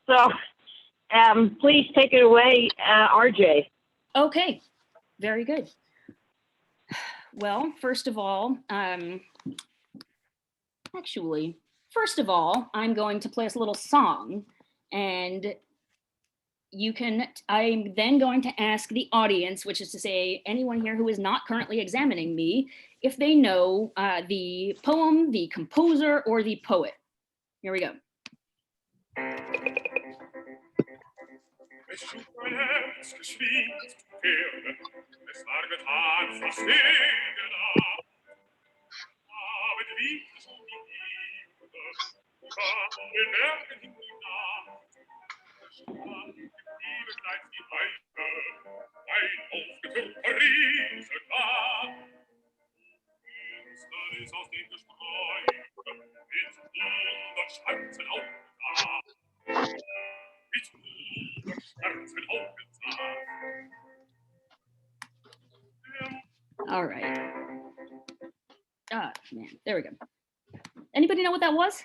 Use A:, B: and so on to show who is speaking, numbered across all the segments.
A: So please take it away, RJ.
B: Okay, very good. Well, first of all, I'm going to play us a little song, and I'm then going to ask the audience, which is to say anyone here who is not currently examining me, if they know the poem, the composer, or the poet. Here we go.
C: Es schlug mein Herz geschwind zu Pferde, es war getan, verstehen aber wie es um die Liebe, kam den Bergen hinab. Stand im Liebe gleich die Weiche, ein aufgetürmter Riesengab. Finster ist aus dem Gesträuch, mit 100 Schwarzen aufgetan. Mit 100 Schwarzen aufgetan.
B: All right. Man, there we go. Anybody know what that was?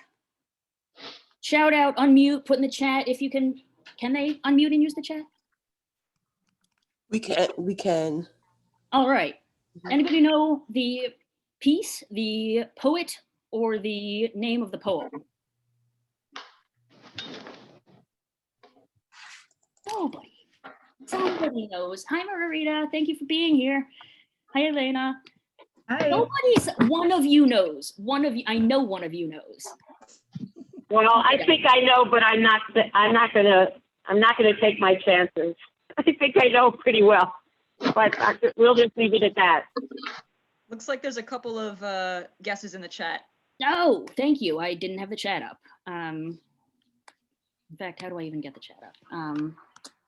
B: Shout out, unmute, put in the chat if you can. Can they unmute and use the chat?
D: We can.
B: All right. Anybody know the piece, the poet, or the name of the poem? Nobody. Somebody knows. Hi, Margarita. Thank you for being here. Hi, Elena.
E: Hi.
B: One of you knows. I know one of you knows.
A: Well, I think I know, but I'm not gonna take my chances. I think I know pretty well, but we'll just leave it at that.
E: Looks like there's a couple of guesses in the chat.
B: Oh, thank you. I didn't have the chat up. In fact, how do I even get the chat up? Do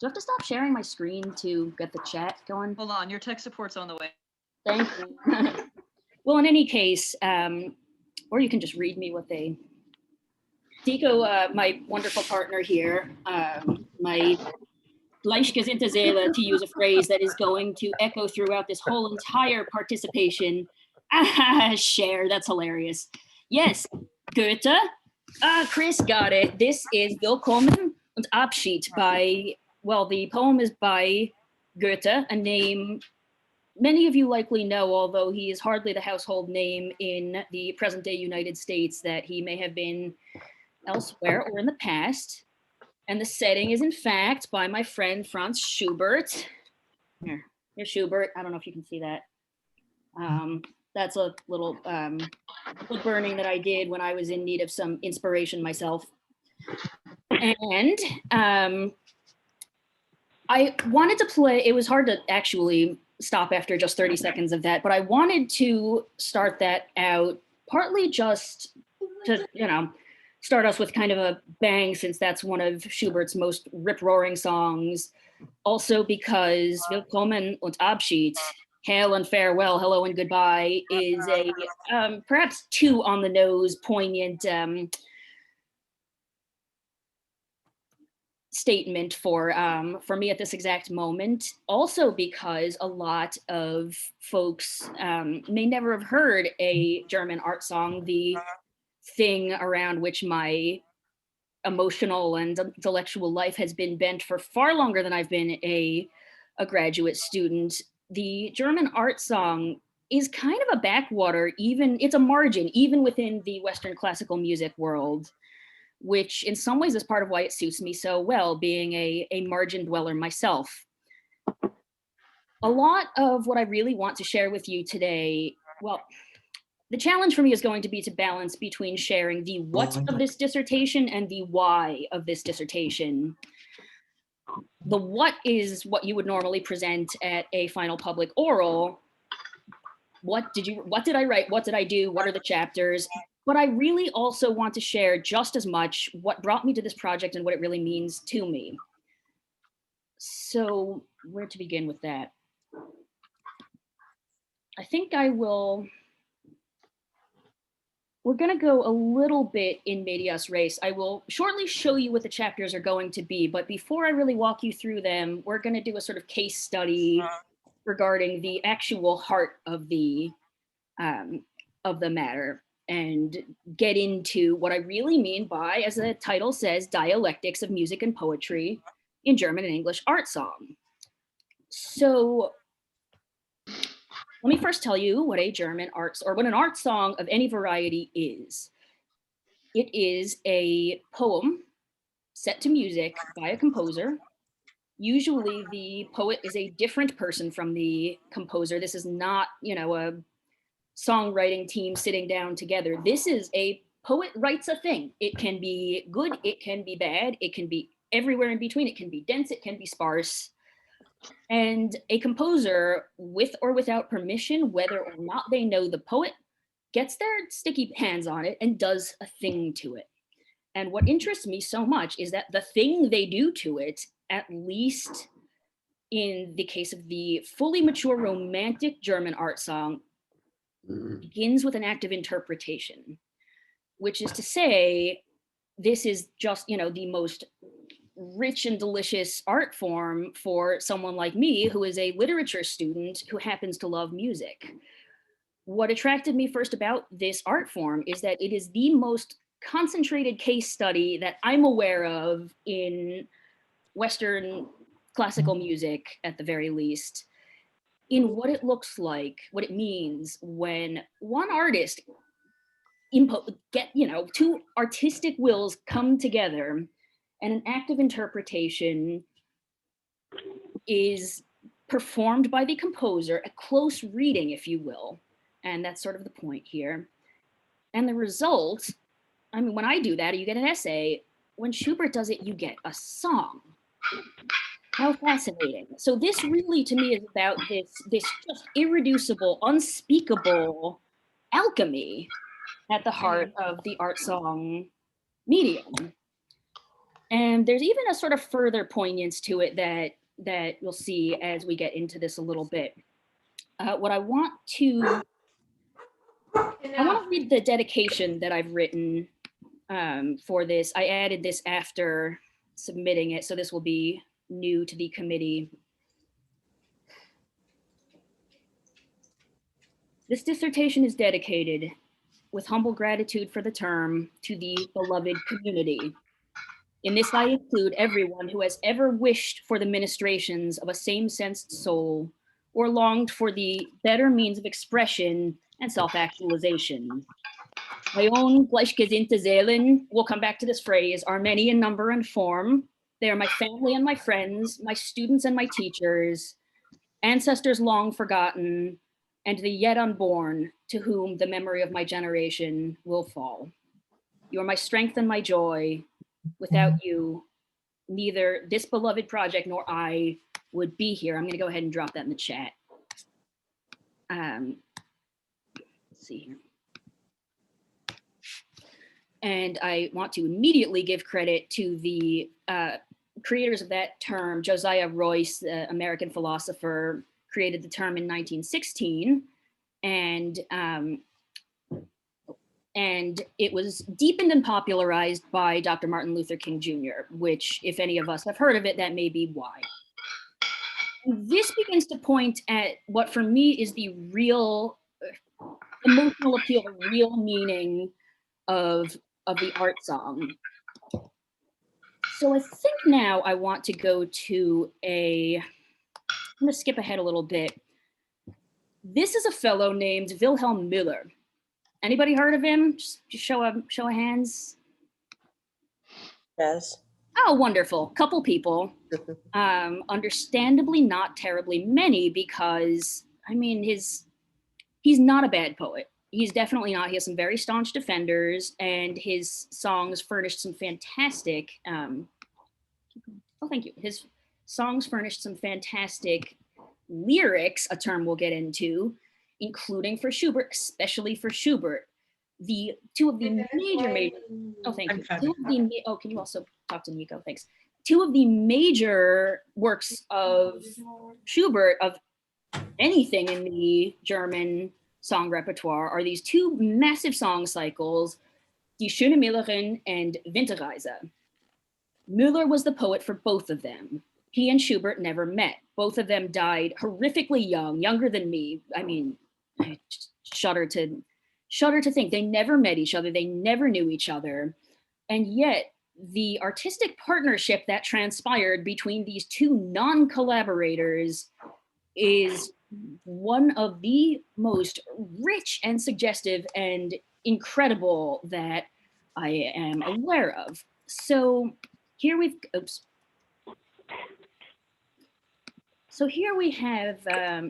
B: I have to stop sharing my screen to get the chat going?
E: Hold on, your tech support's on the way.
B: Thank you. Well, in any case, or you can just read me what they... Tico, my wonderful partner here, my gleichgesinnte Seele, to use a phrase that is going to echo throughout this whole entire participation. Share, that's hilarious. Yes, Goethe. Chris got it. This is Willkommen und Abschied by, well, the poem is by Goethe, a name many of you likely know, although he is hardly the household name in the present day United States that he may have been elsewhere or in the past. And the setting is in fact by my friend Franz Schubert. Here's Schubert. I don't know if you can see that. That's a little wood burning that I did when I was in need of some inspiration myself. And I wanted to play, it was hard to actually stop after just 30 seconds of that, but I wanted to start that out partly just to, you know, start us with kind of a bang, since that's one of Schubert's most rip-roaring songs. Also because Willkommen und Abschied, hail and farewell, hello and goodbye, is a perhaps too on the nose, poignant statement for me at this exact moment. Also because a lot of folks may never have heard a German art song, the thing around which my emotional and intellectual life has been bent for far longer than I've been a graduate student. The German art song is kind of a backwater, even, it's a margin, even within the Western classical music world, which in some ways is part of why it suits me so well, being a margin dweller myself. A lot of what I really want to share with you today, well, the challenge for me is going to be to balance between sharing the what of this dissertation and the why of this dissertation. The what is what you would normally present at a final public oral. What did I write? What did I do? What are the chapters? But I really also want to share just as much what brought me to this project and what it really means to me. So where to begin with that? I think we're gonna go a little bit in medias res. I will shortly show you what the chapters are going to be, but before I really walk you through them, we're gonna do a sort of case study regarding the actual heart of the matter. and get into what I really mean by, as the title says, dialectics of music and poetry in German and English art song. So let me first tell you what a German what an art song of any variety is. It is a poem set to music by a composer. Usually the poet is a different person from the composer. This is not, a songwriting team sitting down together. This is a poet writes a thing. It can be good, it can be bad, it can be everywhere in between, it can be dense, it can be sparse. And a composer, with or without permission, whether or not they know the poet, gets their sticky hands on it and does a thing to it. And what interests me so much is that the thing they do to it, at least in the case of the fully mature romantic German art song, begins with an act of interpretation, which is to say, this is just, the most rich and delicious art form for someone like me, who is a literature student who happens to love music. What attracted me first about this art form is that it is the most concentrated case study that I'm aware of in Western classical music, at the very least, in what it looks like, what it means when one artist two artistic wills come together and an act of interpretation is performed by the composer, a close reading, if you will. And that's sort of the point here. And the result, when I do that, you get an essay. When Schubert does it, you get a song. How fascinating. So this really, to me, is about this just irreducible, unspeakable alchemy at the heart of the art song medium. And there's even a sort of further poignance to it that you'll see as we get into this a little bit. I want to read the dedication that I've written for this. I added this after submitting it, so this will be new to the committee. This dissertation is dedicated, with humble gratitude for the term, to the beloved community. In this I include everyone who has ever wished for the ministrations of a same-sensed soul, or longed for the better means of expression and self-actualization. My own gleichgesinnte Seelen, we'll come back to this phrase, are many in number and form. They are my family and my friends, my students and my teachers, ancestors long forgotten, and the yet unborn, to whom the memory of my generation will fall. You are my strength and my joy. Without you, neither this beloved project nor I would be here. I'm going to go ahead and drop that in the chat. Let's see here. And I want to immediately give credit to the creators of that term. Josiah Royce, the American philosopher, created the term in 1916, and it was deepened and popularized by Dr. Martin Luther King Jr., which, if any of us have heard of it, that may be why. This begins to point at what for me is the real emotional appeal, the real meaning of the art song. So I think now I want to go to I'm gonna skip ahead a little bit. This is a fellow named Wilhelm Miller. Anybody heard of him? Just show of hands.
D: Yes.
B: Oh, wonderful. Couple people. Understandably not terribly many, because he's not a bad poet. He's definitely not. He has some very staunch defenders, and his songs furnished some fantastic thank you. His songs furnished some fantastic lyrics, a term we'll get into, including for Schubert, especially for Schubert. Two of the major, oh, thank you. Can you also talk to Nico? Thanks. Two of the major works of Schubert, of anything in the German song repertoire, are these two massive song cycles, Die schöne Müllerin and Winterreise. Müller was the poet for both of them. He and Schubert never met. Both of them died horrifically young, younger than me. I shudder to Shudder to think they never met each other, they never knew each other, and yet the artistic partnership that transpired between these two non-collaborators is one of the most rich and suggestive and incredible that I am aware of. So here we've, oops. So here we have,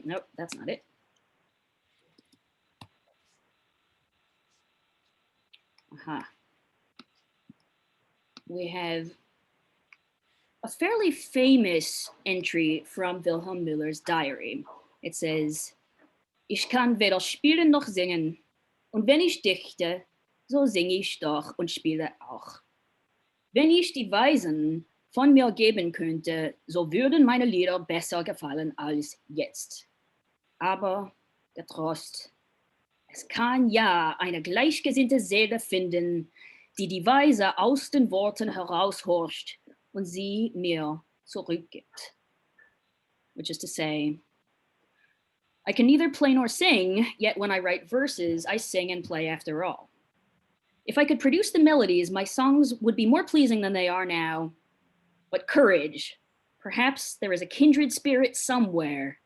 B: nope, that's not it. We have a fairly famous entry from Wilhelm Miller's diary. It says, "Ich kann weder spielen noch singen. Und wenn ich dichte, so singe ich doch und spiele auch. Wenn ich die Weisen von mir geben könnte, so würden meine Lieder besser gefallen als jetzt. Aber der Trost, es kann ja eine gleichgesinnte Seele finden, die die Weise aus den Worten heraushorcht und sie mir zurückgibt." Which is to say, I can neither play nor sing, yet when I write verses, I sing and play after all. If I could produce the melodies, my songs would be more pleasing than they are now. But courage, perhaps there is a kindred spirit somewhere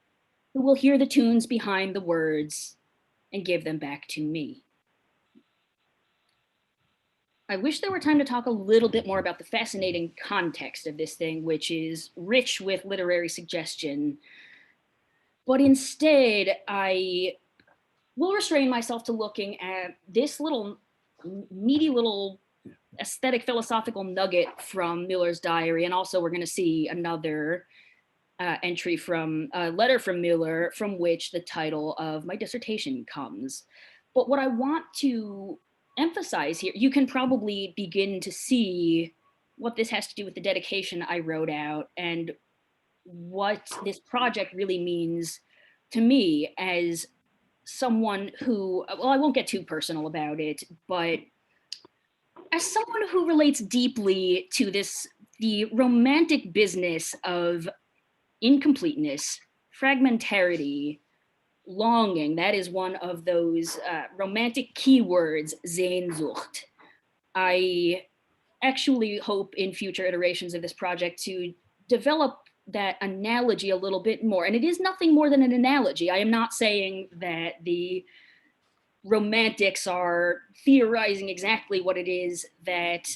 B: who will hear the tunes behind the words and give them back to me. I wish there were time to talk a little bit more about the fascinating context of this thing, which is rich with literary suggestion. But instead, I will restrain myself to looking at this little meaty little aesthetic philosophical nugget from Miller's diary. And also we're going to see another entry from a letter from Miller, from which the title of my dissertation comes. But what I want to emphasize here, you can probably begin to see what this has to do with the dedication I wrote out and what this project really means to me as someone who, well, I won't get too personal about it, but as someone who relates deeply to this, the romantic business of incompleteness, fragmentarity, longing, that is one of those romantic keywords, Sehnsucht. I actually hope in future iterations of this project to develop that analogy a little bit more. And it is nothing more than an analogy. I am not saying that the romantics are theorizing exactly what it is that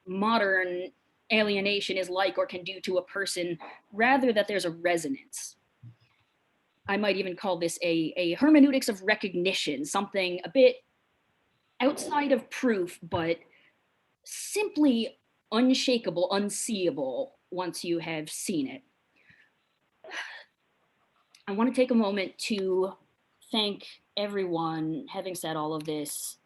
B: modern alienation is like or can do to a person, rather that there's a resonance. I might even call this a hermeneutics of recognition, something a bit outside of proof, but simply unshakable, unseeable once you have seen it. I want to take a moment to thank everyone, having said all of this,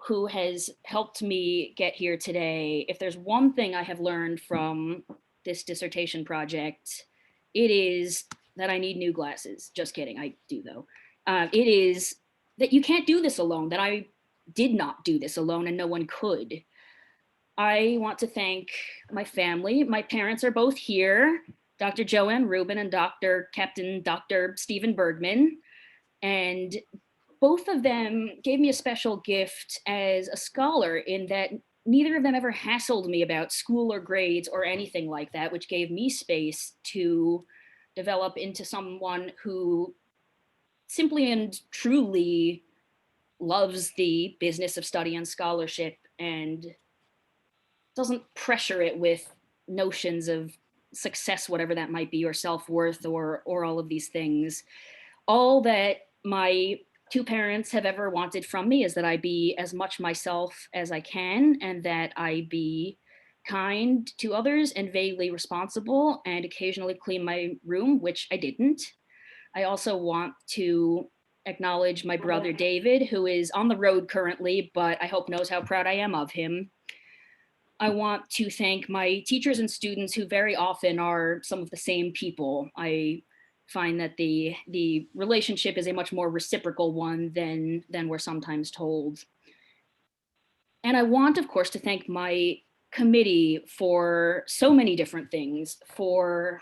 B: who has helped me get here today. If there's one thing I have learned from this dissertation project, it is that I need new glasses. Just kidding, I do though. It is that you can't do this alone, that I did not do this alone and no one could. I want to thank my family. My parents are both here, Dr. Joanne Rubin and Dr. Stephen Bergmann. And both of them gave me a special gift as a scholar in that neither of them ever hassled me about school or grades or anything like that, which gave me space to develop into someone who simply and truly loves the business of study and scholarship and doesn't pressure it with notions of success, whatever that might be, or self-worth, or all of these things. All that my two parents have ever wanted from me is that I be as much myself as I can, and that I be kind to others and vaguely responsible, and occasionally clean my room, which I didn't. I also want to acknowledge my brother David, who is on the road currently, but I hope knows how proud I am of him. I want to thank my teachers and students, who very often are some of the same people. I find that the relationship is a much more reciprocal one than we're sometimes told. And I want, of course, to thank my committee for so many different things, for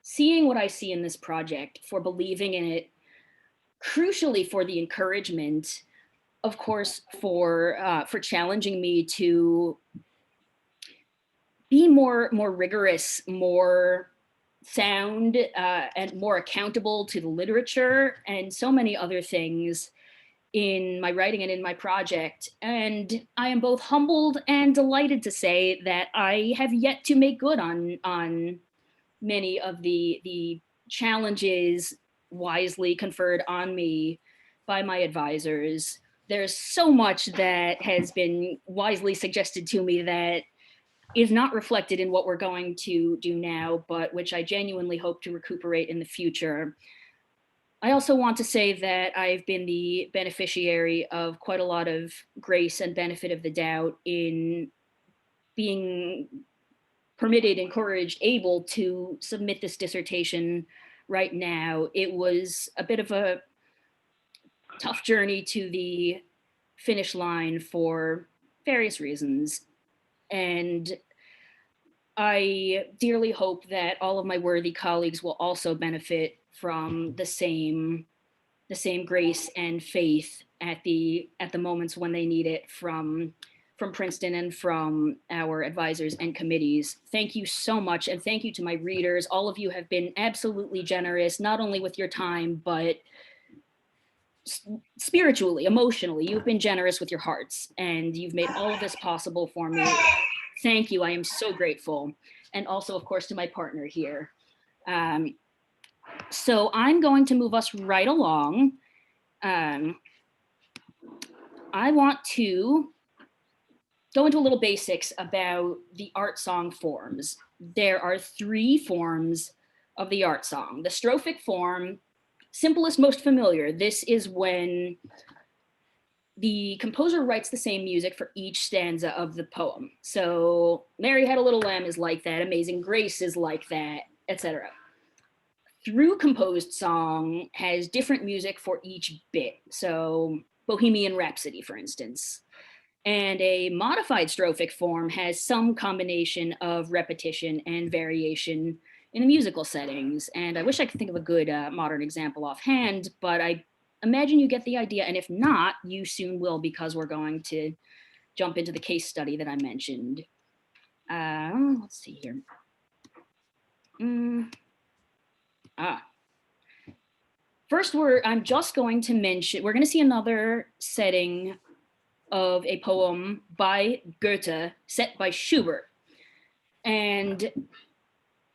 B: seeing what I see in this project, for believing in it, crucially for the encouragement, of course, for challenging me to be more rigorous, more sound, and more accountable to the literature, and so many other things in my writing and in my project. And I am both humbled and delighted to say that I have yet to make good on many of the challenges wisely conferred on me by my advisors. There's so much that has been wisely suggested to me that is not reflected in what we're going to do now, but which I genuinely hope to recuperate in the future. I also want to say that I've been the beneficiary of quite a lot of grace and benefit of the doubt in being permitted, encouraged, able to submit this dissertation right now. It was a bit of a tough journey to the finish line for various reasons. And I dearly hope that all of my worthy colleagues will also benefit from the same grace and faith at the moments when they need it from Princeton and from our advisors and committees. Thank you so much, and thank you to my readers. All of you have been absolutely generous, not only with your time, but spiritually, emotionally. You've been generous with your hearts, and you've made all of this possible for me. Thank you. I am so grateful. And also, of course, to my partner here. So I'm going to move us right along. I want to go into a little basics about the art song forms. There are 3 forms of the art song. The strophic form, simplest, most familiar. This is when the composer writes the same music for each stanza of the poem. So Mary Had a Little Lamb is like that, Amazing Grace is like that, etc. Through composed song has different music for each bit. So Bohemian Rhapsody, for instance. And a modified strophic form has some combination of repetition and variation in the musical settings. And I wish I could think of a good modern example offhand, but I imagine you get the idea. And if not, you soon will, because we're going to jump into the case study that I mentioned. Let's see here. First, I'm just going to mention, we're going to see another setting of a poem by Goethe set by Schubert. And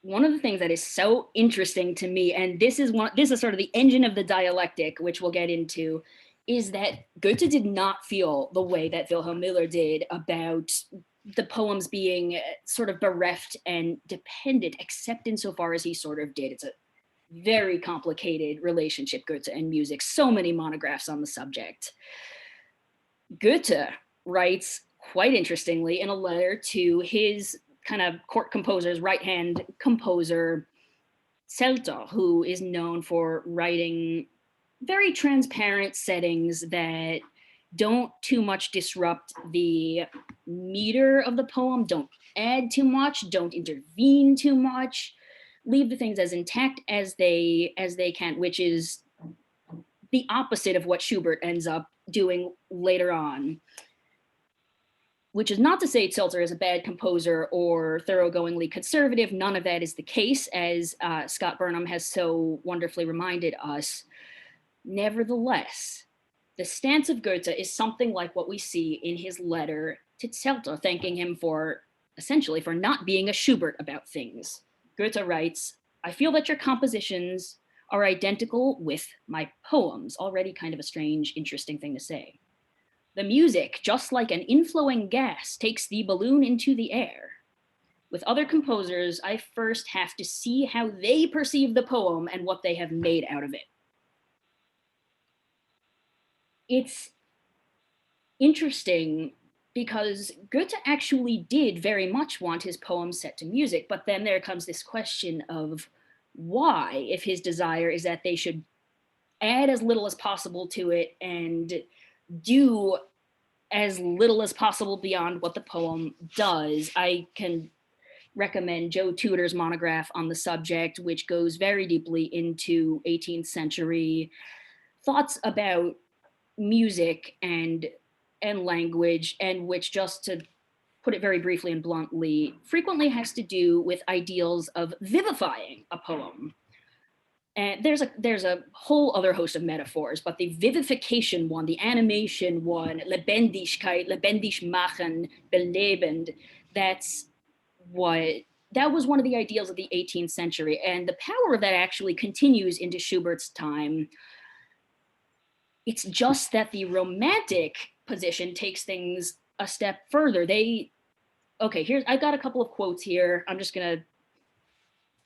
B: one of the things that is so interesting to me, and this is sort of the engine of the dialectic, which we'll get into, is that Goethe did not feel the way that Wilhelm Miller did about the poems being sort of bereft and dependent, except insofar as he sort of did. It's a very complicated relationship, Goethe and music, so many monographs on the subject. Goethe writes, quite interestingly, in a letter to his kind of court composer's right-hand composer, Zelter, who is known for writing very transparent settings that don't too much disrupt the meter of the poem, don't add too much, don't intervene too much, leave the things as intact as they can, which is the opposite of what Schubert ends up doing later on. Which is not to say Zelter is a bad composer or thoroughgoingly conservative. None of that is the case, as Scott Burnham has so wonderfully reminded us. Nevertheless, the stance of Goethe is something like what we see in his letter to Zelter, thanking him essentially for not being a Schubert about things. Goethe writes, "I feel that your compositions are identical with my poems." Already kind of a strange, interesting thing to say. "The music, just like an inflowing gas, takes the balloon into the air. With other composers, I first have to see how they perceive the poem and what they have made out of it." It's interesting because Goethe actually did very much want his poems set to music, but then there comes this question of why, if his desire is that they should add as little as possible to it and do as little as possible beyond what the poem does. I can recommend Joe Tudor's monograph on the subject, which goes very deeply into 18th century thoughts about music and language, and which, just to put it very briefly and bluntly, frequently has to do with ideals of vivifying a poem. And there's a whole other host of metaphors, but the vivification one, the animation one, Lebendigkeit, lebendig machen, belebend, that was one of the ideals of the 18th century. And the power of that actually continues into Schubert's time. It's just that the romantic position takes things a step further. I've got a couple of quotes here. I'm just gonna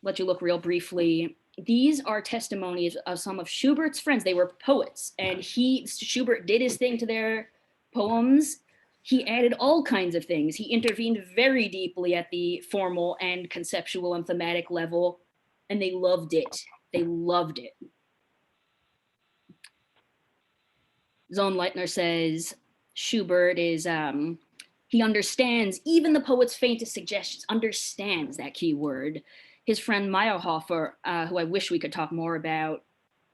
B: let you look real briefly. These are testimonies of some of Schubert's friends. They were poets, and Schubert did his thing to their poems. He added all kinds of things. He intervened very deeply at the formal and conceptual and thematic level, and they loved it. They loved it. Zohnleitner says Schubert is, he understands even the poet's faintest suggestions, understands, that key word. His friend Meyerhofer, who I wish we could talk more about,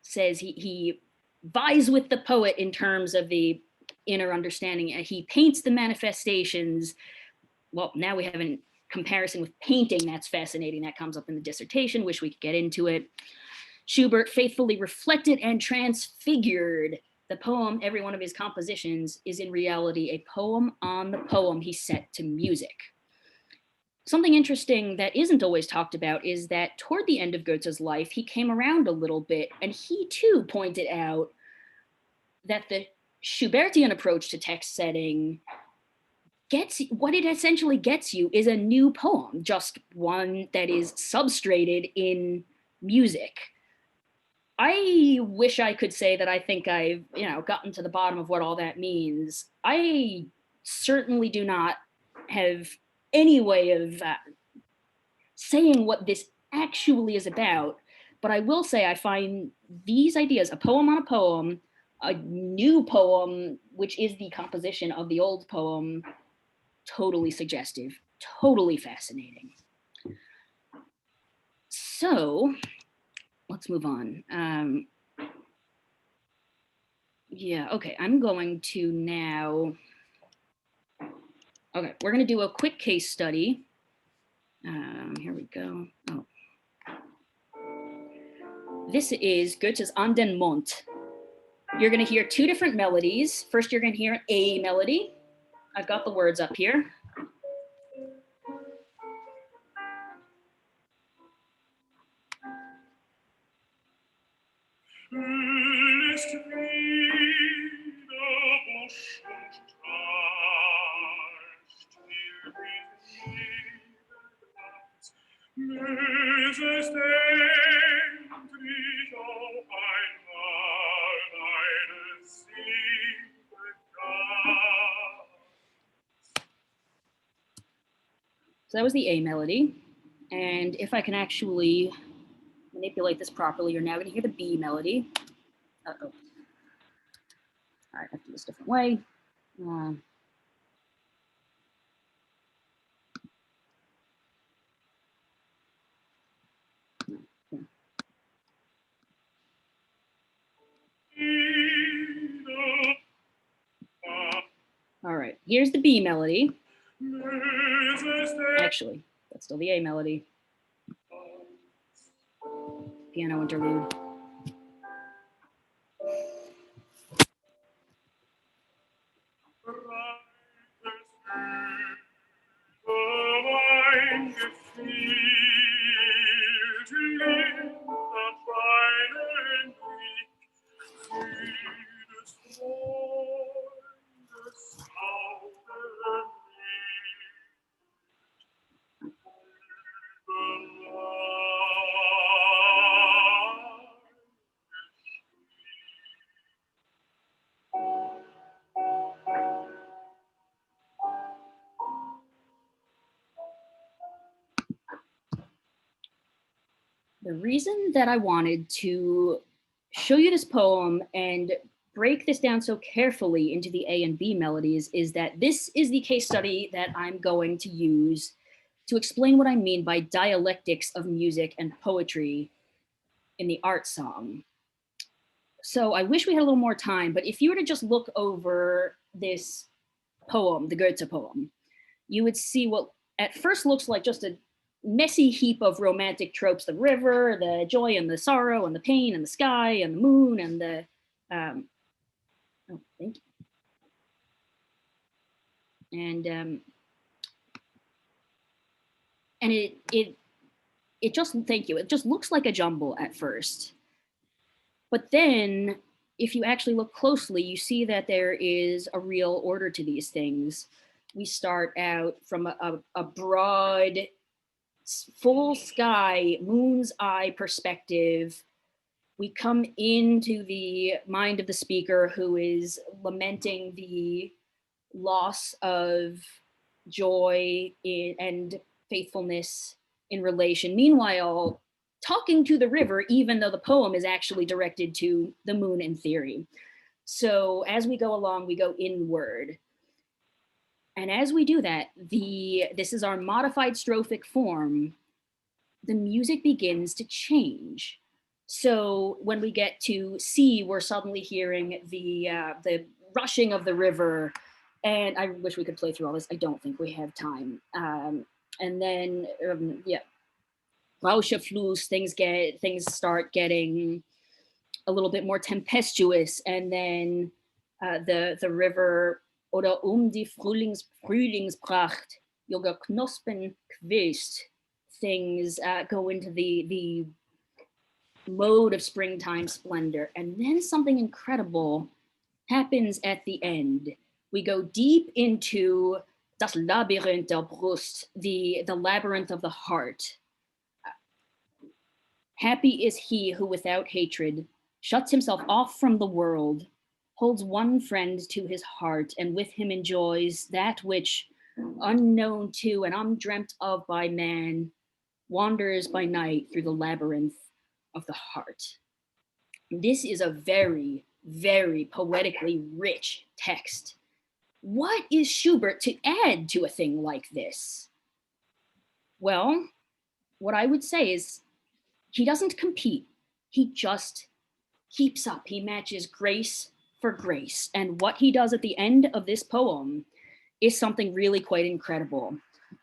B: says he vies with the poet in terms of the inner understanding. He paints the manifestations. Well, now we have a comparison with painting. That's fascinating. That comes up in the dissertation. Wish we could get into it. Schubert faithfully reflected and transfigured the poem. Every one of his compositions is in reality a poem on the poem he set to music. Something interesting that isn't always talked about is that toward the end of Goethe's life, he came around a little bit, and he too pointed out that the Schubertian approach to text setting what it essentially gets you is a new poem, just one that is substrated in music. I wish I could say that I think I've, gotten to the bottom of what all that means. I certainly do not have any way of saying what this actually is about, but I will say I find these ideas, a poem on a poem, a new poem, which is the composition of the old poem, totally suggestive, totally fascinating. So let's move on. Okay, I'm going to now, we're gonna do a quick case study. Here we go. Oh. This is Goethe's An den Mond. You're gonna hear two different melodies. First, you're gonna hear an A melody. I've got the words up here. So that was the A melody. And if I can actually manipulate this properly, you're now going to hear the B melody. Uh-oh. All right, I have to do this a different way. All right, here's the B melody. Actually, that's still the A melody. Piano interlude. The reason that I wanted to show you this poem and break this down so carefully into the A and B melodies is that this is the case study that I'm going to use to explain what I mean by dialectics of music and poetry in the art song. So I wish we had a little more time, but if you were to just look over this poem, the Goethe poem, you would see what at first looks like just a messy heap of romantic tropes: the river, the joy and the sorrow and the pain and the sky and the moon and the oh, thank you. And it just, thank you, it just looks like a jumble at first. But then if you actually look closely, you see that there is a real order to these things. We start out from a broad, full sky, moon's eye perspective. We come into the mind of the speaker, who is lamenting the loss of joy and faithfulness in relation. Meanwhile, talking to the river, even though the poem is actually directed to the moon in theory. So as we go along, we go inward. And as we do that, this is our modified strophic form, the music begins to change. So when we get to C, we're suddenly hearing the rushing of the river. And I wish we could play through all this. I don't think we have time. And then, yeah, Rauschefluss, things start getting a little bit more tempestuous. And then the river, oder die Frühlingspracht, Yoga Knospen Quist, things go into the mode of springtime splendor. And then something incredible happens at the end. We go deep into das Labyrinth der Brust, the labyrinth of the heart. Happy is he who without hatred shuts himself off from the world, holds one friend to his heart, and with him enjoys that which, unknown to and undreamt of by man, wanders by night through the labyrinth of the heart. This is a very, very poetically rich text. What is Schubert to add to a thing like this? Well, what I would say is he doesn't compete. He just keeps up. He matches grace for grace. And what he does at the end of this poem is something really quite incredible.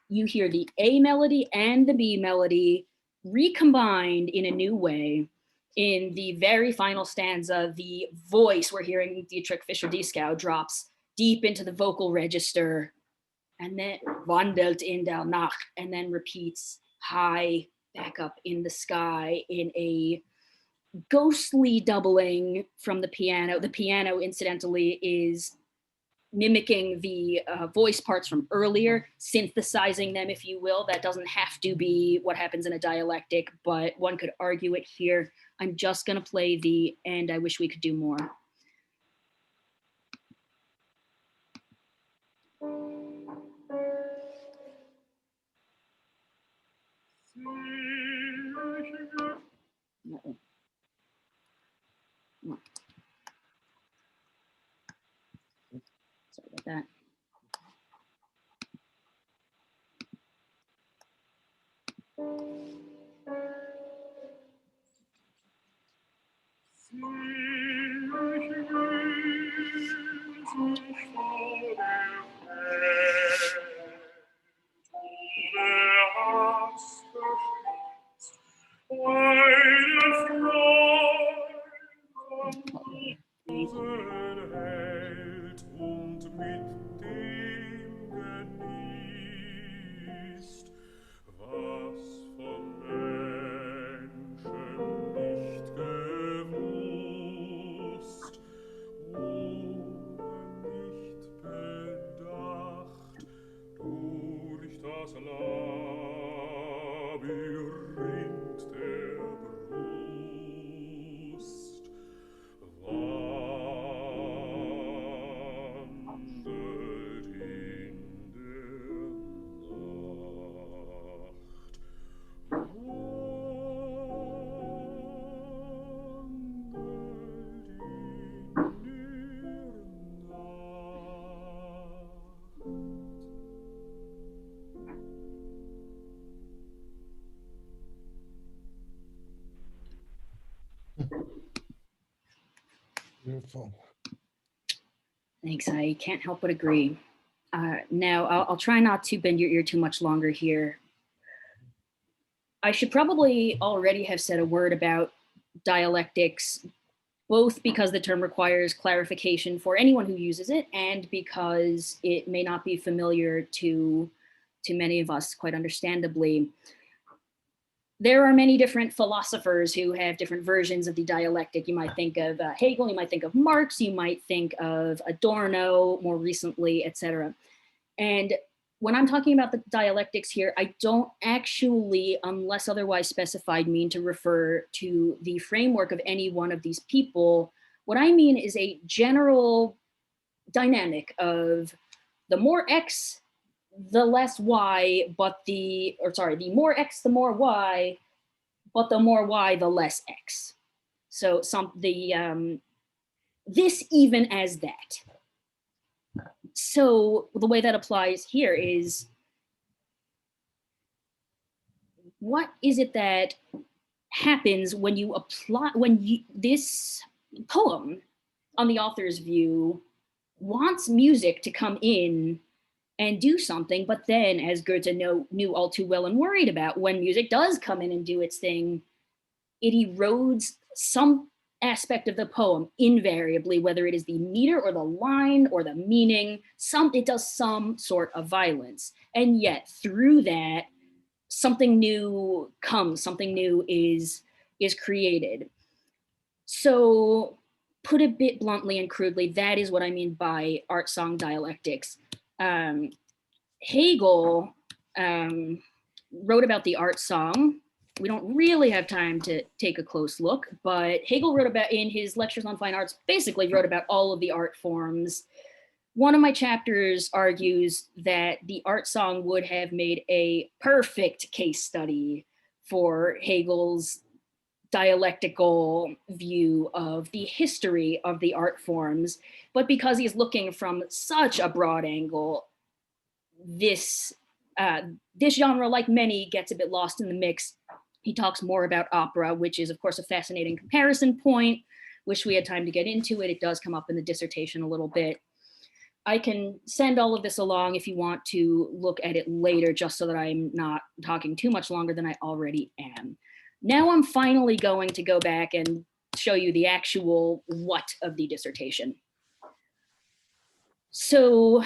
B: You hear the A melody and the B melody recombined in a new way. In the very final stanza, the voice, we're hearing Dietrich Fischer-Dieskau, drops deep into the vocal register, and then wandelt in der Nacht, and then repeats high back up in the sky in a ghostly doubling from the piano. The piano, incidentally, is mimicking the voice parts from earlier, synthesizing them, if you will. That doesn't have to be what happens in a dialectic, but one could argue it here. I'm just going to play the "And I Wish We Could Do More." Uh-oh. Sorry about that.
F: Beautiful.
B: Thanks. I can't help but agree. Now, I'll try not to bend your ear too much longer here. I should probably already have said a word about dialectics, both because the term requires clarification for anyone who uses it and because it may not be familiar to many of us, quite understandably. There are many different philosophers who have different versions of the dialectic. You might think of Hegel, you might think of Marx, you might think of Adorno more recently, etc. And when I'm talking about the dialectics here, I don't actually, unless otherwise specified, mean to refer to the framework of any one of these people. What I mean is a general dynamic of the more X, the less Y, but the more X, the more Y, but the more Y, the less X. So this even as that. So the way that applies here is, what is it that happens when you apply, this poem, on the author's view, wants music to come in and do something, but then, as Goethe knew all too well and worried about, when music does come in and do its thing, it erodes some aspect of the poem invariably, whether it is the meter or the line or the meaning, it does some sort of violence. And yet through that, something new comes, something new is created. So put a bit bluntly and crudely, that is what I mean by art song dialectics. Hegel wrote about the art song. We don't really have time to take a close look, but Hegel wrote about, in his lectures on fine arts, basically wrote about all of the art forms. One of my chapters argues that the art song would have made a perfect case study for Hegel's dialectical view of the history of the art forms, but because he's looking from such a broad angle, this genre, like many, gets a bit lost in the mix. He talks more about opera, which is, of course, a fascinating comparison point. Wish we had time to get into it. It does come up in the dissertation a little bit. I can send all of this along if you want to look at it later, just so that I'm not talking too much longer than I already am. Now I'm finally going to go back and show you the actual what of the dissertation. So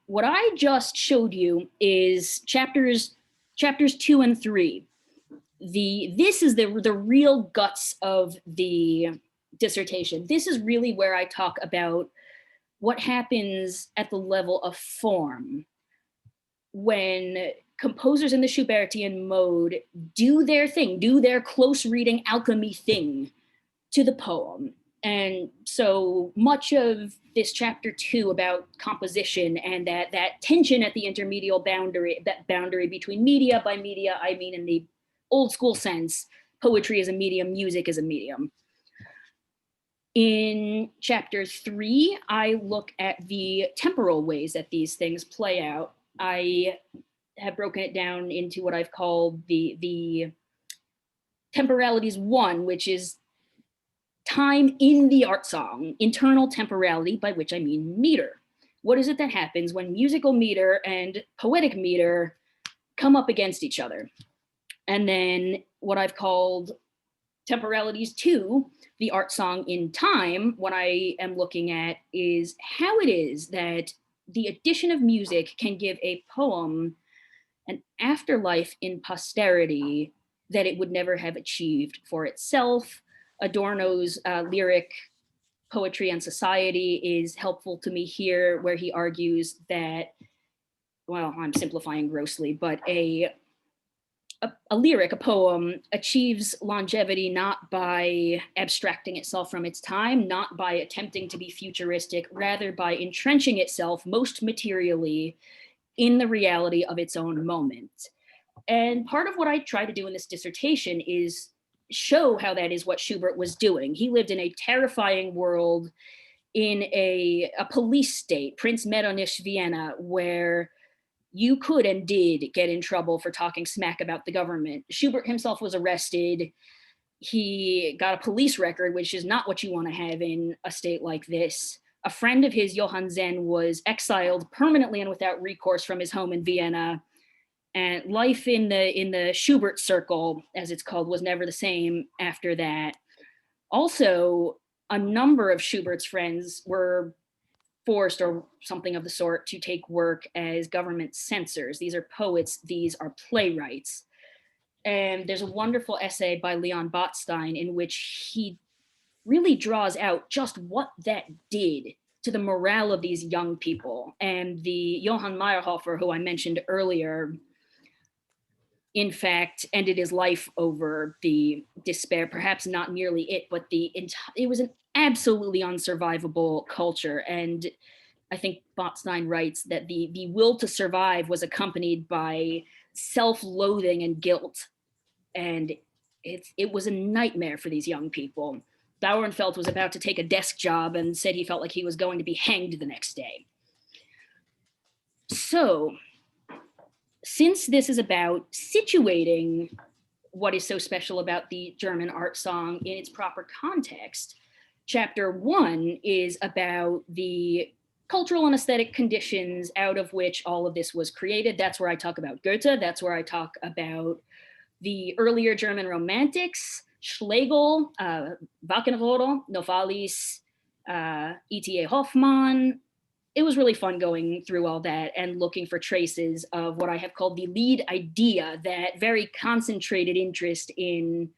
B: what I just showed you is chapters 2 and 3. This is the real guts of the dissertation. This is really where I talk about what happens at the level of form when composers in the Schubertian mode do their thing, do their close reading alchemy thing to the poem. And so much of this chapter 2 about composition and that tension at the intermedial boundary, that boundary between media. By media, I mean in the old school sense, poetry is a medium, music is a medium. In chapter 3, I look at the temporal ways that these things play out. I have broken it down into what I've called the temporalities 1, which is time in the art song, internal temporality, by which I mean meter. What is it that happens when musical meter and poetic meter come up against each other? And then what I've called temporalities 2, the art song in time. What I am looking at is how it is that the addition of music can give a poem an afterlife in posterity that it would never have achieved for itself. Adorno's lyric Poetry and Society is helpful to me here, where he argues that, well, I'm simplifying grossly, but a lyric, a poem, achieves longevity not by abstracting itself from its time, not by attempting to be futuristic, rather by entrenching itself most materially in the reality of its own moment. And part of what I try to do in this dissertation is show how that is what Schubert was doing. He lived in a terrifying world, in a police state, Prince Metternich, Vienna, where you could and did get in trouble for talking smack about the government. Schubert himself was arrested. he got a police record, which is not what you want to have in a state like this. A friend of his, Johann Zen, was exiled permanently and without recourse from his home in Vienna. And life in the Schubert circle, as it's called, was never the same after that. Also, a number of Schubert's friends were forced or something of the sort to take work as government censors. These are poets, these are playwrights. And there's a wonderful essay by Leon Botstein in which he really draws out just what that did to the morale of these young people. And the Johann Meyerhofer, who I mentioned earlier, in fact, ended his life over the despair, perhaps not merely it, but it was an absolutely unsurvivable culture. And I think Botstein writes that the will to survive was accompanied by self-loathing and guilt. And it was a nightmare for these young people. Bauernfeld was about to take a desk job and said he felt like he was going to be hanged the next day. So, since this is about situating what is so special about the German art song in its proper context, chapter 1 is about the cultural and aesthetic conditions out of which all of this was created. That's where I talk about Goethe. That's where I talk about the earlier German romantics, Schlegel, Wackenroder, Novalis, E.T.A. Hoffmann. It was really fun going through all that and looking for traces of what I have called the lead idea, that very concentrated interest in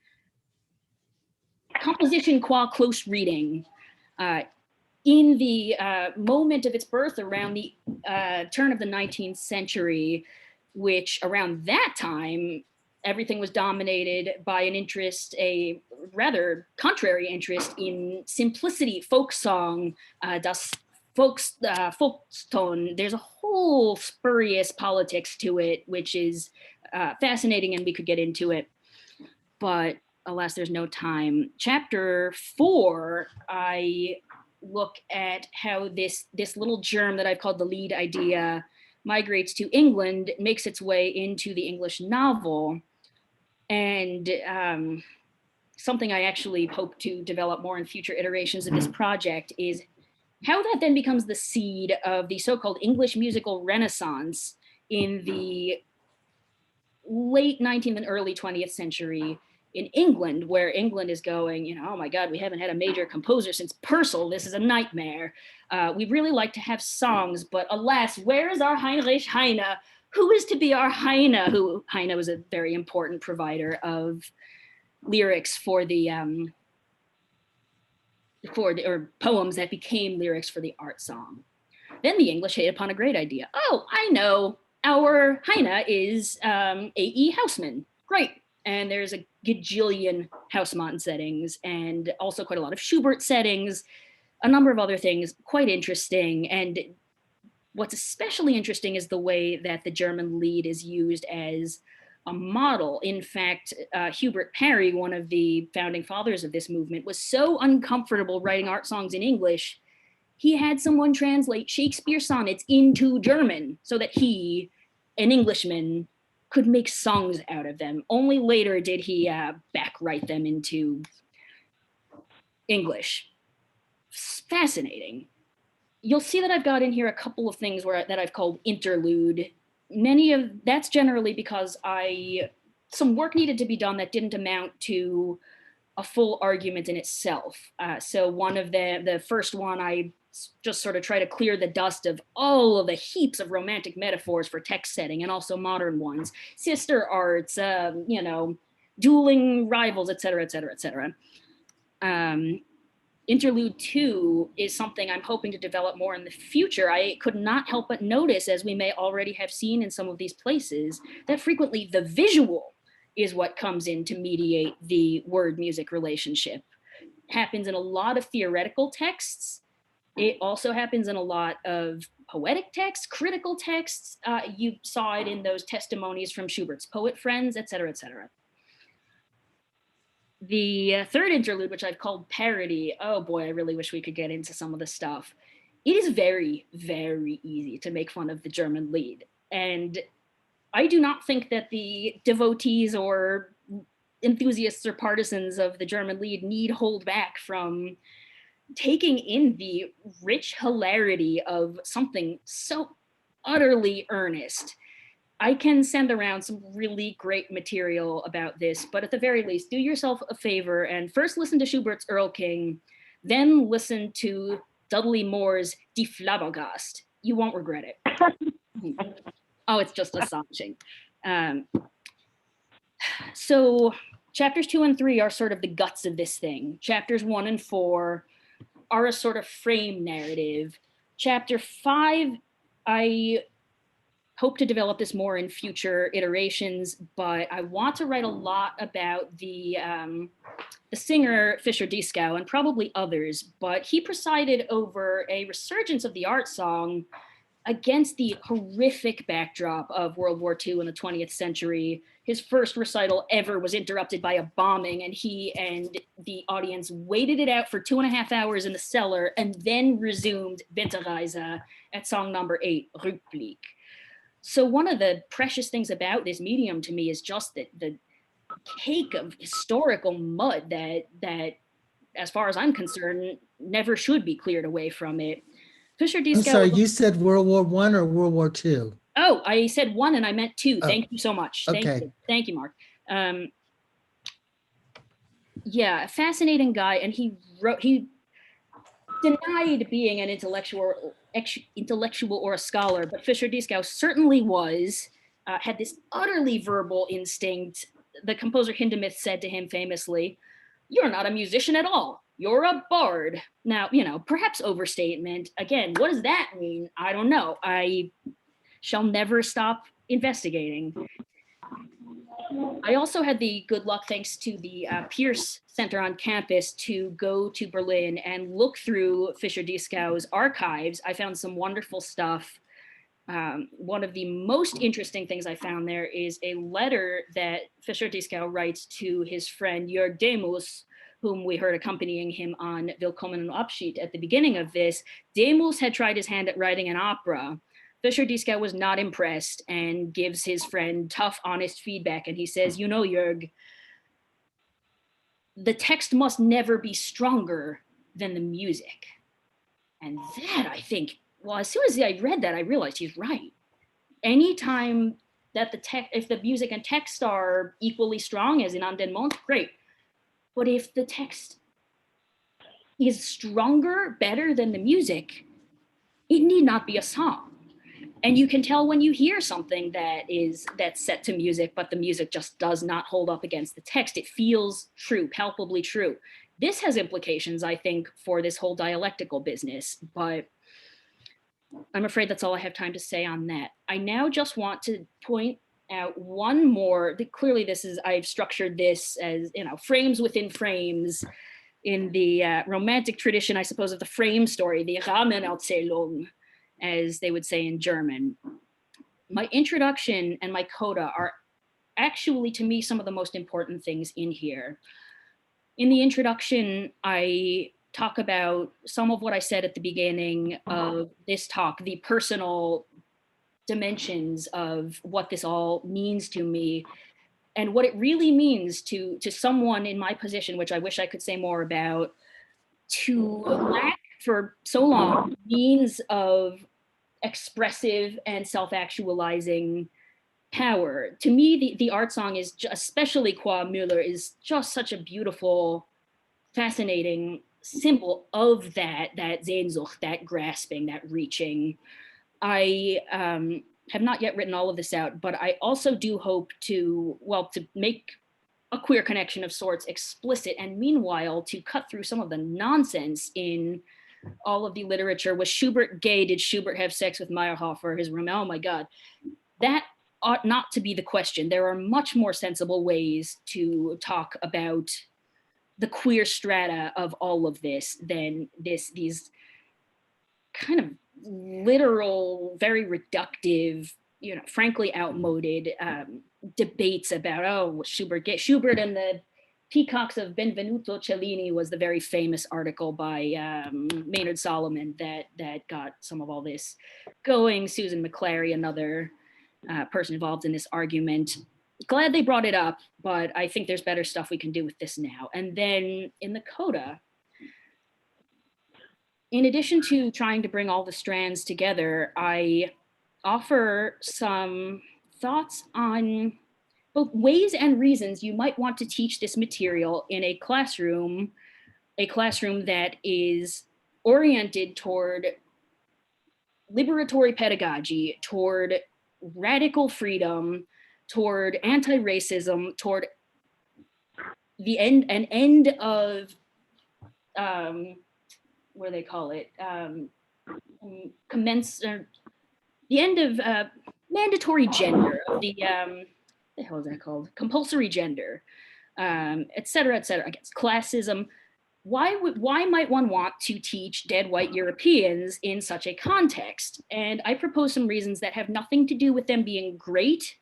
B: composition qua close reading. In the moment of its birth around the turn of the 19th century, which around that time, everything was dominated by an interest, a rather contrary interest in simplicity, folk song, das Volkston. There's a whole spurious politics to it, which is fascinating, and we could get into it. But alas, there's no time. Chapter 4, I look at how this little germ that I've called the lead idea migrates to England, makes its way into the English novel. And something I actually hope to develop more in future iterations of this project is how that then becomes the seed of the so-called English musical renaissance in the late 19th and early 20th century in England, where England is going, oh my God, we haven't had a major composer since Purcell. This is a nightmare. We'd really like to have songs, but alas, where is our Heinrich Heine? Who is to be our Heine? Heine was a very important provider of lyrics for or poems that became lyrics for the art song. Then the English hit upon a great idea. Oh, I know, our Heine is A.E. Haussmann. Great. And there's a gajillion Haussmann settings and also quite a lot of Schubert settings, a number of other things, quite interesting. And what's especially interesting is the way that the German lead is used as a model. In fact, Hubert Parry, one of the founding fathers of this movement, was so uncomfortable writing art songs in English, he had someone translate Shakespeare sonnets into German so that he, an Englishman, could make songs out of them. Only later did he backwrite them into English. Fascinating. You'll see that I've got in here a couple of things that I've called interlude. That's generally because some work needed to be done that didn't amount to a full argument in itself. So one of the first one, I just sort of try to clear the dust of all of the heaps of romantic metaphors for text setting, and also modern ones, sister arts, dueling rivals, et cetera, et cetera, et cetera. Interlude 2 is something I'm hoping to develop more in the future. I could not help but notice, as we may already have seen in some of these places, that frequently the visual is what comes in to mediate the word-music relationship. It happens in a lot of theoretical texts. It also happens in a lot of poetic texts, critical texts. You saw it in those testimonies from Schubert's poet friends, et cetera, et cetera. The third interlude, which I've called parody, oh boy, I really wish we could get into some of this stuff. It is very, very easy to make fun of the German lead. And I do not think that the devotees or enthusiasts or partisans of the German Lied need hold back from taking in the rich hilarity of something so utterly earnest. I can send around some really great material about this, but at the very least, do yourself a favor and first listen to Schubert's Erl King, then listen to Dudley Moore's Die Flabbergast. You won't regret it. Oh, it's just astonishing. So chapters 2 and 3 are sort of the guts of this thing. Chapters 1 and 4 are a sort of frame narrative. Chapter 5, I hope to develop this more in future iterations, but I want to write a lot about the singer Fischer Dieskau and probably others, but he presided over a resurgence of the art song against the horrific backdrop of World War II in the 20th century. His first recital ever was interrupted by a bombing, and he and the audience waited it out for 2.5 hours in the cellar and then resumed Winterreise at song number 8, Rückblick. So one of the precious things about this medium to me is just the cake of historical mud that, as far as I'm concerned, never should be cleared away from it. Fischer Dieskau.
F: I'm sorry, you said World War I or World War II?
B: Oh, I said 1 and I meant 2.
F: Oh,
B: Thank you so much.
F: okay.
B: Thank you, Mark. Yeah, fascinating guy, and he denied being an intellectual or a scholar, but Fischer Dieskau certainly was, had this utterly verbal instinct. The composer Hindemith said to him famously, "You're not a musician at all. You're a bard." Now, perhaps overstatement. Again, what does that mean? I don't know. I shall never stop investigating. I also had the good luck, thanks to the Pierce Center on campus, to go to Berlin and look through Fischer Dieskau's archives. I found some wonderful stuff. One of the most interesting things I found there is a letter that Fischer Dieskau writes to his friend Jörg Demus, whom we heard accompanying him on Willkommen und Abschied at the beginning of this. Demus had tried his hand at writing an opera. Fischer Dieskau was not impressed and gives his friend tough, honest feedback. And he says, Jörg, the text must never be stronger than the music. And that, I think, well, as soon as I read that, I realized he's right. Anytime that if the music and text are equally strong, as in An den Mond, great. But if the text is stronger, better than the music, it need not be a song. And you can tell when you hear something that's set to music, but the music just does not hold up against the text. It feels true, palpably true. This has implications, I think, for this whole dialectical business, but I'm afraid that's all I have time to say on that. I now just want to point out one more. Clearly, I've structured this as, frames within frames in the romantic tradition, I suppose, of the frame story, the Rahmenerzählung, as they would say in German. My introduction and my coda are actually, to me, some of the most important things in here. In the introduction, I talk about some of what I said at the beginning of this talk, the personal dimensions of what this all means to me and what it really means to someone in my position, which I wish I could say more about, to lack for so long means of expressive and self-actualizing power. To me, the art song is, especially Qua Müller, is just such a beautiful, fascinating symbol of that Sehnsucht, that grasping, that reaching. I have not yet written all of this out, but I also do hope to make a queer connection of sorts explicit, and meanwhile to cut through some of the nonsense in all of the literature. Was Schubert gay? Did Schubert have sex with Meyerhofer, his roommate? Oh my God. That ought not to be the question. There are much more sensible ways to talk about the queer strata of all of this than these kind of literal, very reductive, frankly outmoded debates about, was Schubert gay? Schubert and the Peacocks of Benvenuto Cellini was the very famous article by Maynard Solomon that got some of all this going. Susan McClary, another person involved in this argument. glad they brought it up, but I think there's better stuff we can do with this now. And then in the coda, in addition to trying to bring all the strands together, I offer some thoughts on both ways and reasons you might want to teach this material in a classroom that is oriented toward liberatory pedagogy, toward radical freedom, toward anti-racism, toward an end of what do they call it? The end of mandatory gender, the hell is that called? Compulsory gender, et cetera, against classism. Why might one want to teach dead white Europeans in such a context? And I propose some reasons that have nothing to do with them being great.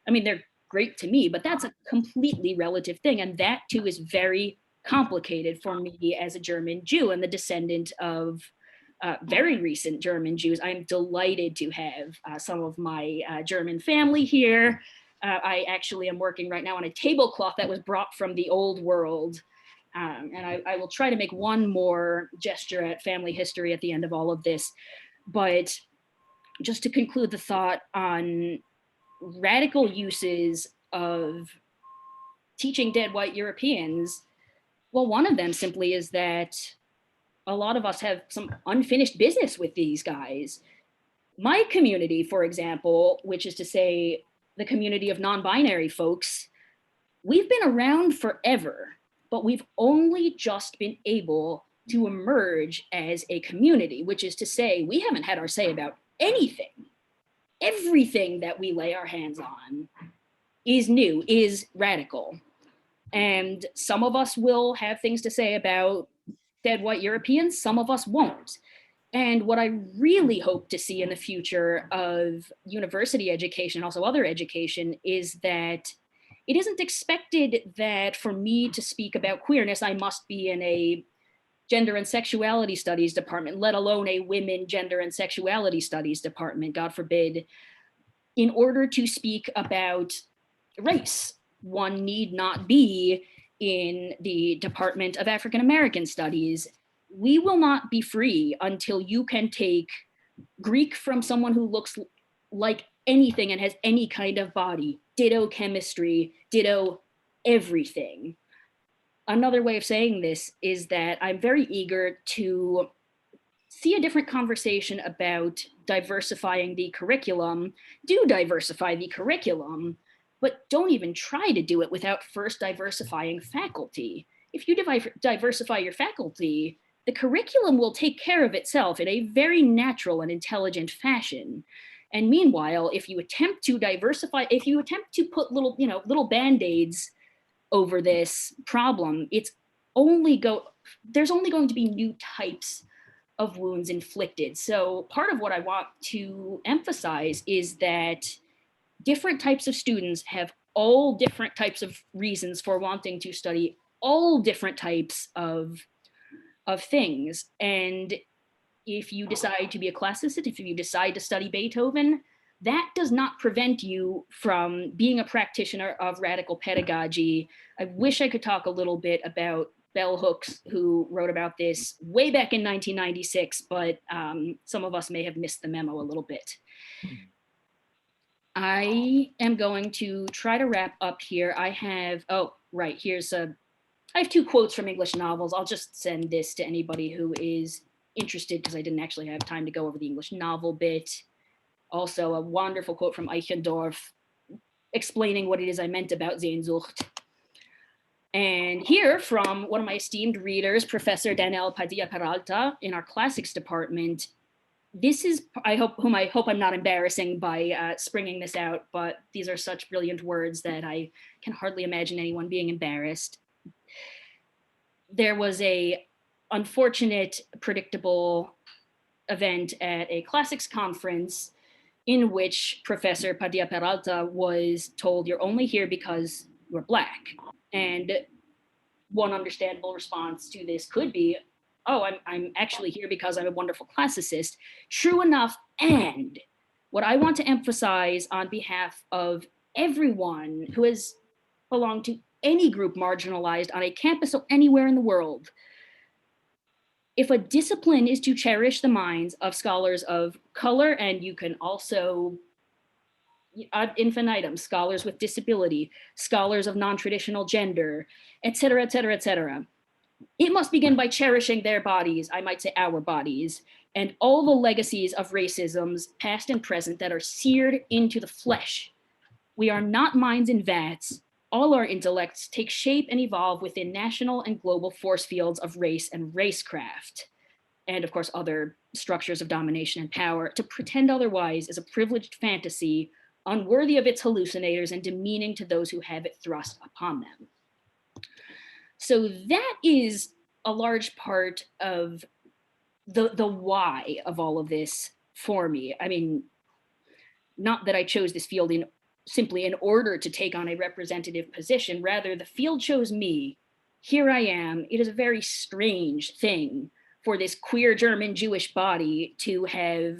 B: I mean, they're great to me, but that's a completely relative thing. And that too is very complicated for me as a German Jew and the descendant of very recent German Jews. I'm delighted to have some of my German family here. I actually am working right now on a tablecloth that was brought from the old world. And I will try to make one more gesture at family history at the end of all of this. But just to conclude the thought on radical uses of teaching dead white Europeans, well, one of them simply is that a lot of us have some unfinished business with these guys. My community, for example, which is to say the community of non-binary folks, we've been around forever, but we've only just been able to emerge as a community, which is to say we haven't had our say about anything. Everything that we lay our hands on is new, is radical. And some of us will have things to say about dead white Europeans, some of us won't. And what I really hope to see in the future of university education, also other education, is that it isn't expected that for me to speak about queerness, I must be in a gender and sexuality studies department, let alone a women, gender and sexuality studies department, God forbid. In order to speak about race, one need not be in the Department of African American Studies. We will not be free until you can take Greek from someone who looks like anything and has any kind of body, ditto chemistry, ditto everything. Another way of saying this is that I'm very eager to see a different conversation about diversifying the curriculum. Do diversify the curriculum, but don't even try to do it without first diversifying faculty. If you diversify your faculty, the curriculum will take care of itself in a very natural and intelligent fashion. And meanwhile, if you attempt to diversify, if you attempt to put little band-aids over this problem, there's only going to be new types of wounds inflicted. So part of what I want to emphasize is that different types of students have all different types of reasons for wanting to study all different types of things. And if you decide to be a classicist, if you decide to study Beethoven, that does not prevent you from being a practitioner of radical pedagogy. I wish I could talk a little bit about Bell Hooks, who wrote about this way back in 1996, but some of us may have missed the memo a little bit. I am going to try to wrap up here. I have two quotes from English novels. I'll just send this to anybody who is interested because I didn't actually have time to go over the English novel bit. Also a wonderful quote from Eichendorff explaining what it is I meant about Sehnsucht. And here from one of my esteemed readers, Professor Daniel Padilla-Peralta in our classics department. This is, I hope I'm not embarrassing by springing this out, but these are such brilliant words that I can hardly imagine anyone being embarrassed. There was a unfortunate, predictable event at a classics conference in which Professor Padilla-Peralta was told, "You're only here because you're Black." And one understandable response to this could be, "Oh, I'm actually here because I'm a wonderful classicist." True enough. And what I want to emphasize on behalf of everyone who has belonged to any group marginalized on a campus or anywhere in the world. If a discipline is to cherish the minds of scholars of color, and you can also ad infinitum, scholars with disability, scholars of non-traditional gender, et cetera, et cetera, et cetera, it must begin by cherishing their bodies, I might say our bodies, and all the legacies of racisms, past and present, that are seared into the flesh. We are not minds in vats. All our intellects take shape and evolve within national and global force fields of race and racecraft, and of course other structures of domination and power. To pretend otherwise is a privileged fantasy, unworthy of its hallucinators and demeaning to those who have it thrust upon them. So that is a large part of the why of all of this for me. I mean, not that I chose this field simply in order to take on a representative position, rather the field chose me. Here I am. It is a very strange thing for this queer German Jewish body to have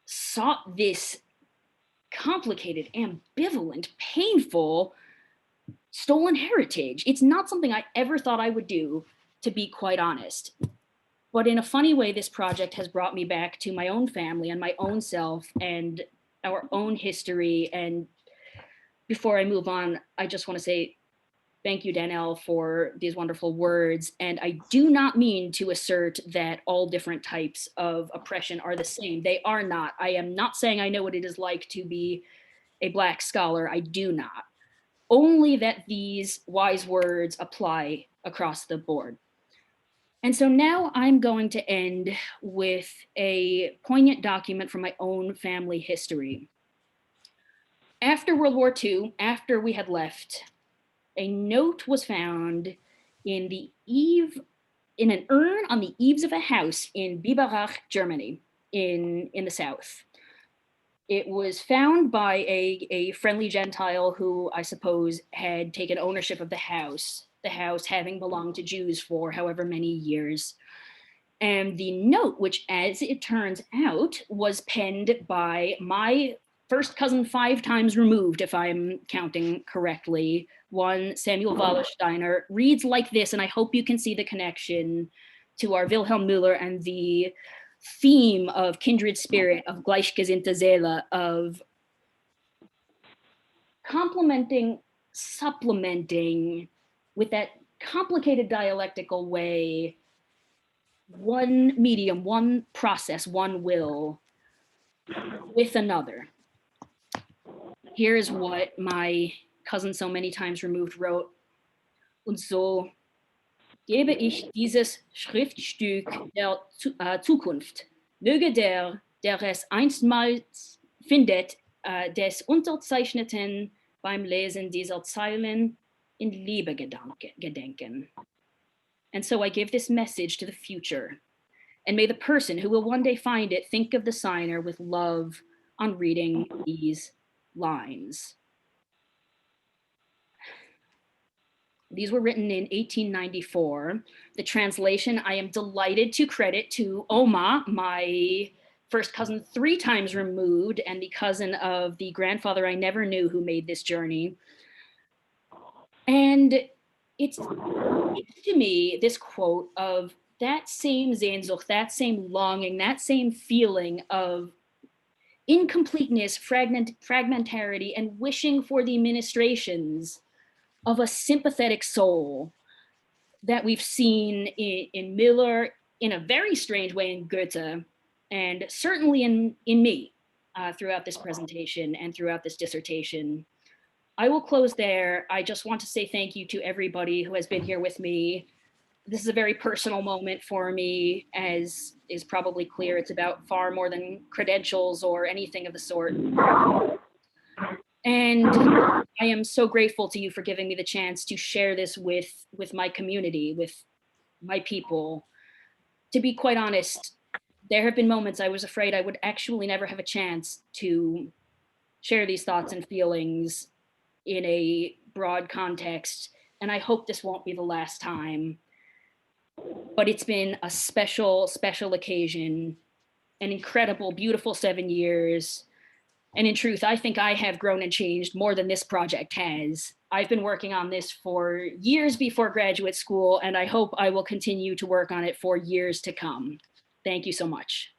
B: sought this complicated, ambivalent, painful, stolen heritage. It's not something I ever thought I would do, to be quite honest. But in a funny way, this project has brought me back to my own family and my own self and our own history. And before I move on, I just want to say thank you, Danielle, for these wonderful words. And I do not mean to assert that all different types of oppression are the same. They are not. I am not saying I know what it is like to be a Black scholar. I do not. Only that these wise words apply across the board. And so now I'm going to end with a poignant document from my own family history. After World War II, after we had left, a note was found in an urn on the eaves of a house in Biberach, Germany, in the south. It was found by a friendly Gentile who I suppose had taken ownership of the house having belonged to Jews for however many years. And the note, which as it turns out, was penned by my first cousin 5 times removed, if I'm counting correctly, one Samuel Wallersteiner, reads like this, and I hope you can see the connection to our Wilhelm Miller and the theme of kindred spirit, of Gleichgesinnte Seele, of complementing, supplementing with that complicated dialectical way, one medium, one process, one will with another. Here's what my cousin so many times removed wrote. Und so gebe ich dieses Schriftstück der Zukunft. Möge der es einstmals findet, des Unterzeichneten beim Lesen dieser Zeilen in Liebe gedenken. And so I give this message to the future. And may the person who will one day find it think of the signer with love on reading these lines. These were written in 1894. The translation I am delighted to credit to Oma, my first cousin 3 times removed, and the cousin of the grandfather I never knew who made this journey. And it's to me this quote of that same Sehnsucht, that same longing, that same feeling of incompleteness, fragmentarity, and wishing for the ministrations of a sympathetic soul that we've seen in Miller, in a very strange way in Goethe, and certainly in me throughout this presentation and throughout this dissertation. I will close there. I just want to say thank you to everybody who has been here with me. This is a very personal moment for me, as is probably clear. It's about far more than credentials or anything of the sort. And I am so grateful to you for giving me the chance to share this with my community, with my people. To be quite honest, there have been moments I was afraid I would actually never have a chance to share these thoughts and feelings in a broad context, and I hope this won't be the last time. But it's been a special, special occasion, an incredible, beautiful 7 years. And in truth, I think I have grown and changed more than this project has. I've been working on this for years before graduate school, and I hope I will continue to work on it for years to come. Thank you so much.